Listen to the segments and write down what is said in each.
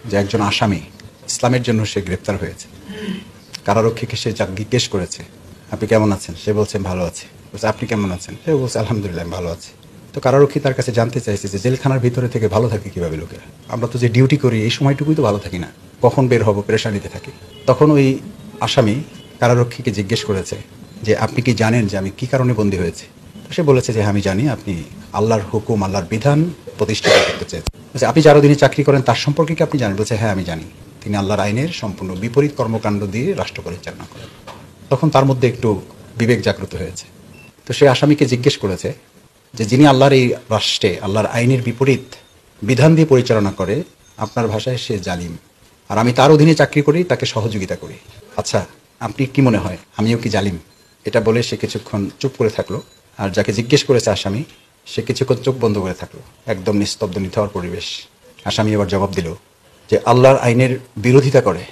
যে একজন আসামি ইসলামের জন্য সে গ্রেপ্তার হয়েছে, কারারক্ষীকে সে জিজ্ঞেস করেছে আপনি কেমন আছেন, সে বলছেন ভালো আছি। বলছে আপনি কেমন আছেন, সে বলছে আলহামদুলিল্লাহ আমি ভালো আছি। তো কারারক্ষী তার কাছে জানতে চাইছে যে জেলখানার ভিতরে থেকে ভালো থাকে কীভাবে লোকেরা, আমরা তো যে ডিউটি করি এই সময়টুকুই তো ভালো থাকি না, কখন বের হবো পেরেশানিতে থাকি। তখন ওই আসামি কারারক্ষীকে জিজ্ঞেস করেছে যে আপনি কি জানেন যে আমি কী কারণে বন্দী হয়েছি। সে বলেছে যে আমি জানি আপনি আল্লাহর হুকুম আল্লাহর বিধান প্রতিষ্ঠিত করতে চেয়েছেন। বলছে আপনি যারা দিনে চাকরি করেন তার সম্পর্কে কি আপনি জানেন। বলছে হ্যাঁ আমি জানি, তিনি আল্লাহর আইনের সম্পূর্ণ বিপরীত কর্মকাণ্ড দিয়ে রাষ্ট্র পরিচালনা করেন। তখন তার মধ্যে একটু বিবেক জাগ্রত হয়েছে। তো সে আসামিকে জিজ্ঞেস করেছে যে যিনি আল্লাহর এই রাষ্ট্রে আল্লাহর আইনের বিপরীত বিধান দিয়ে পরিচালনা করে, আপনার ভাষায় সে জালিম, আর আমি তার অধীনে চাকরি করি, তাকে সহযোগিতা করি। আচ্ছা আপনি কি মনে হয় আমিও কি জালিম? এটা বলে সে কিছুক্ষণ চুপ করে থাকলো। আর যাকে জিজ্ঞেস করেছে আসামি, সে কিছুক্ষণ চোখ বন্ধ করে থাকলো, একদম নিস্তব্ধ নিথর পরিবেশ। আসামি এবার জবাব দিল যে আল্লাহর আইনের বিরোধিতা করে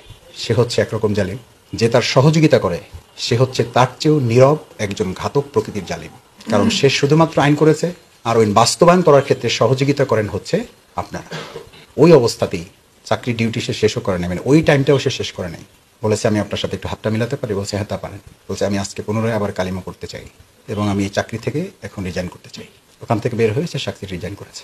সে হচ্ছে একরকম জালিম, যে তার সহযোগিতা করে সে হচ্ছে তার চেয়েও নীরব একজন ঘাতক প্রকৃতির জালিম। কারণ সে শুধুমাত্র আইন করেছে, আর ওই বাস্তবায়ন করার ক্ষেত্রে সহযোগিতা করেন হচ্ছে আপনারা। ওই অবস্থাতেই চাকরি ডিউটি সে শেষও করে নেবেন, ওই টাইমটাও সে শেষ করে নেয়। বলেছে আমি আপনার সাথে একটু হাতটা মিলাতে পারি। বলছে হ্যাঁ তা পারেন। বলছে আমি আজকে পুনরায় আবার কালিমা করতে চাই এবং আমি এই চাকরি থেকে এখন রিজাইন করতে চাই। ওখান থেকে বের হয়ে সে চাকরি রিজাইন করেছে।